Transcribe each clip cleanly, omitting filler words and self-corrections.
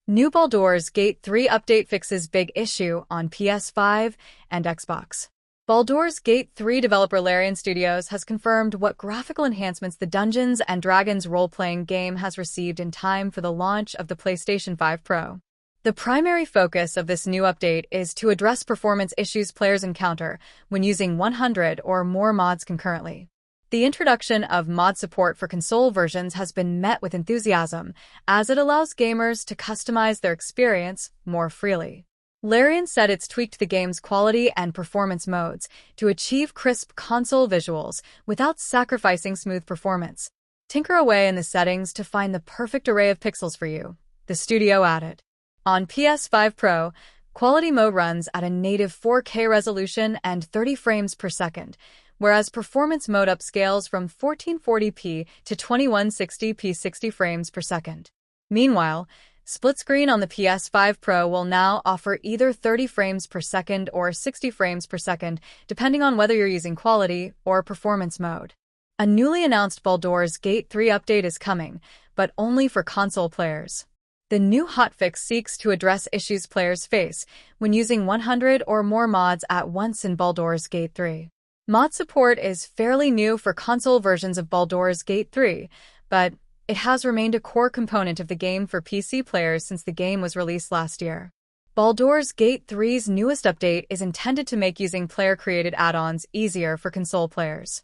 New Baldur's Gate 3 update fixes big issue on PS5 and Xbox. Baldur's Gate 3 developer Larian Studios has confirmed what graphical enhancements the Dungeons & Dragons role-playing game has received in time for the launch of the PlayStation 5 Pro. The primary focus of this new update is to address performance issues players encounter when using 100 or more mods concurrently. The introduction of mod support for console versions has been met with enthusiasm, as it allows gamers to customize their experience more freely. Larian said it's tweaked the game's quality and performance modes to achieve crisp console visuals without sacrificing smooth performance. Tinker away in the settings to find the perfect array of pixels for you, the studio added. On PS5 Pro, quality mode runs at a native 4K resolution and 30 frames per second, whereas performance mode upscales from 1440p to 2160p 60 frames per second. Meanwhile, split screen on the PS5 Pro will now offer either 30 frames per second or 60 frames per second, depending on whether you're using quality or performance mode. A newly announced Baldur's Gate 3 update is coming, but only for console players. The new hotfix seeks to address issues players face when using 100 or more mods at once in Baldur's Gate 3. Mod support is fairly new for console versions of Baldur's Gate 3, but it has remained a core component of the game for PC players since the game was released last year. Baldur's Gate 3's newest update is intended to make using player-created add-ons easier for console players.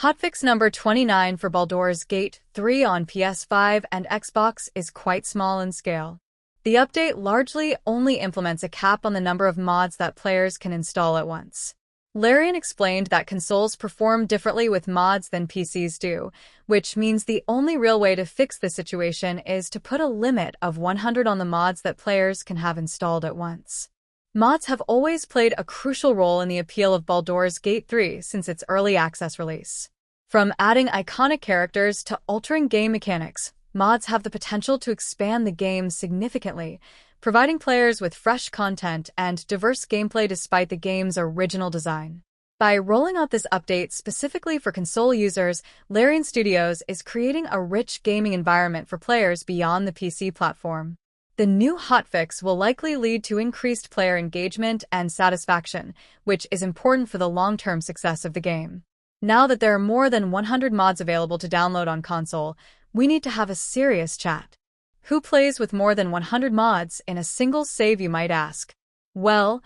Hotfix number 29 for Baldur's Gate 3 on PS5 and Xbox is quite small in scale. The update largely only implements a cap on the number of mods that players can install at once. Larian explained that consoles perform differently with mods than PCs do, which means the only real way to fix this situation is to put a limit of 100 on the mods that players can have installed at once. Mods have always played a crucial role in the appeal of Baldur's Gate 3 since its early access release. From adding iconic characters to altering game mechanics, mods have the potential to expand the game significantly, providing players with fresh content and diverse gameplay despite the game's original design. By rolling out this update specifically for console users, Larian Studios is creating a rich gaming environment for players beyond the PC platform. The new hotfix will likely lead to increased player engagement and satisfaction, which is important for the long-term success of the game. Now that there are more than 100 mods available to download on console, we need to have a serious chat. Who plays with more than 100 mods in a single save, you might ask? Well,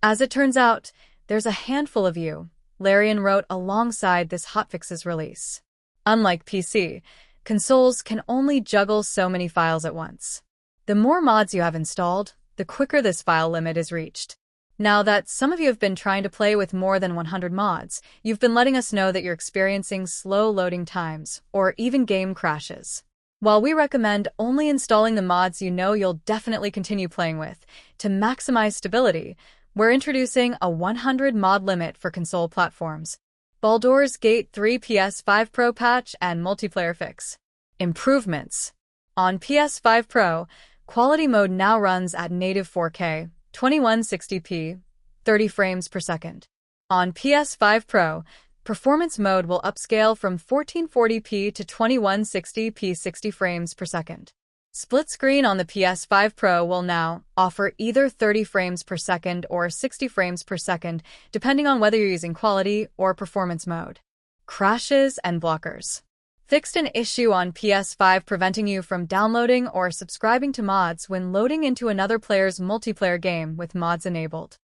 as it turns out, there's a handful of you, Larian wrote alongside this hotfix's release. Unlike PC, consoles can only juggle so many files at once. The more mods you have installed, the quicker this file limit is reached. Now that some of you have been trying to play with more than 100 mods, you've been letting us know that you're experiencing slow loading times or even game crashes. While we recommend only installing the mods you know you'll definitely continue playing with, to maximize stability, we're introducing a 100 mod limit for console platforms. Baldur's Gate 3 PS5 Pro patch and multiplayer fix. Improvements. On PS5 Pro, quality mode now runs at native 4K, 2160p, 30 frames per second. On PS5 Pro, performance mode will upscale from 1440p to 2160p 60 frames per second. Split screen on the PS5 Pro will now offer either 30 frames per second or 60 frames per second, depending on whether you're using quality or performance mode. Crashes and blockers. Fixed an issue on PS5 preventing you from downloading or subscribing to mods when loading into another player's multiplayer game with mods enabled.